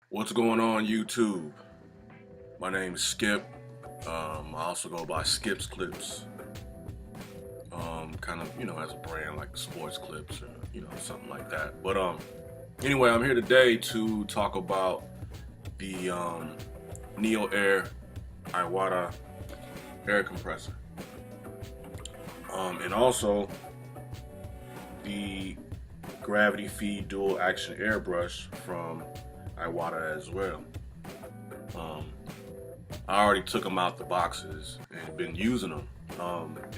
What's going on YouTube? My name is Skip. I also go by Skip's Clips. Kind of, as a brand like Sports Clips or, something like that. But anyway, I'm here today to talk about the Neo Air Iwata air compressor. And also the gravity feed dual action airbrush from Iwata as well. Um, I already took them out the boxes and been using them.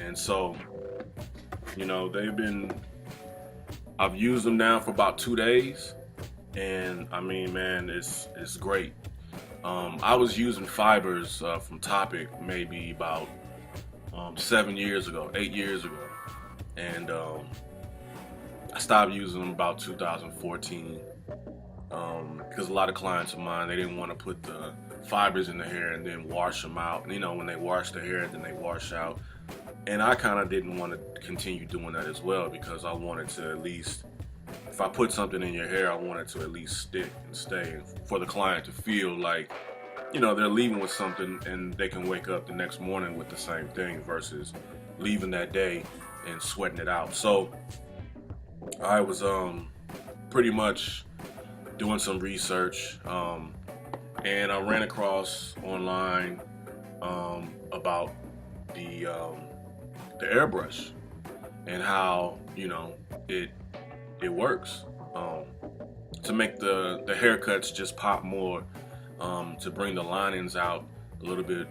And so, they've been, I've used them now for about 2 days. And I mean, man, it's great. I was using fibers from Topic maybe about 7 years ago, 8 years ago. And I stopped using them about 2014 because a lot of clients of mine, they didn't want to put the fibers in the hair and then wash them out. When they wash the hair, then they wash out. And I kind of didn't want to continue doing that as well because I wanted to at least, if I put something in your hair, I want it to at least stick and stay, and for the client to feel like, they're leaving with something and they can wake up the next morning with the same thing versus leaving that day and sweating it out. So I was pretty much doing some research, and I ran across online about the airbrush and how it works to make the haircuts just pop more, to bring the linings out a little bit,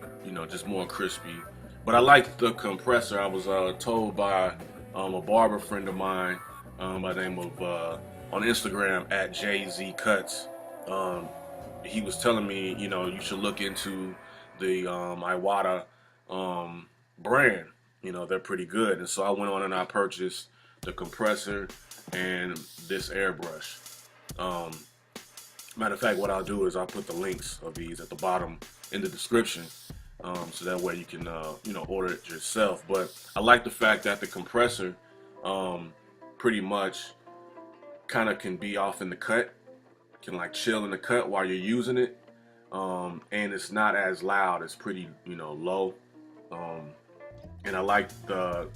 just more crispy. But I like the compressor. I was told by a barber friend of mine by the name of on Instagram at JZ Cuts. He was telling me, you should look into the Iwata brand. They're pretty good. And so I went on and I purchased the compressor and this airbrush. Um, Matter of fact, what I'll do is I'll put the links of these at the bottom in the description, so that way you can order it yourself. But I like the fact that the compressor pretty much kind of can be off in the cut, can like chill in the cut while you're using it, and it's not as loud. It's pretty low, and I like the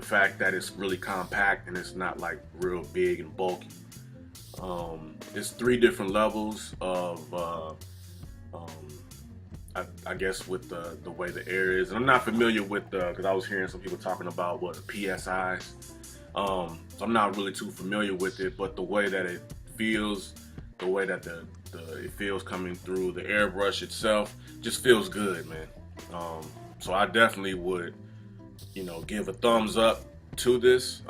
fact that it's really compact and it's not like real big and bulky. It's 3 different levels of I guess with the way the air is, and I'm not familiar with because I was hearing some people talking about what PSIs. So I'm not really too familiar with it, but the way that it feels, the way that it feels coming through the airbrush itself, just feels good, man. So I definitely would, give a thumbs up to this.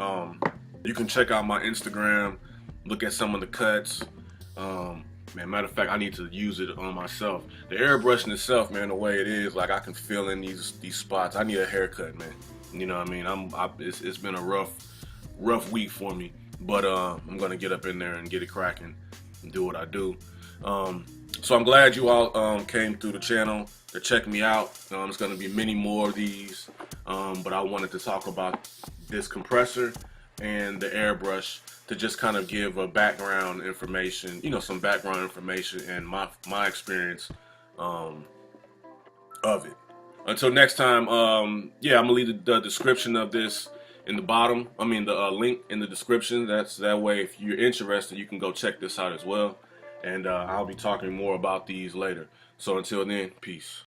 You can check out my Instagram, look at some of the cuts. Man, matter of fact, I need to use it on myself. The airbrushing itself, man, the way it is, like I can feel in these spots. I need a haircut, man. You know what I mean? It's been a rough week for me, but I'm gonna get up in there and get it cracking and do what I do. So I'm glad you all came through the channel to check me out. There's gonna be many more of these, but I wanted to talk about this compressor and the airbrush to just kind of give a background information, some background information and my experience of it. Until next time, yeah, I'm gonna leave the description of this in the bottom. I mean, the link in the description. That way, if you're interested, you can go check this out as well. And I'll be talking more about these later. So until then, peace.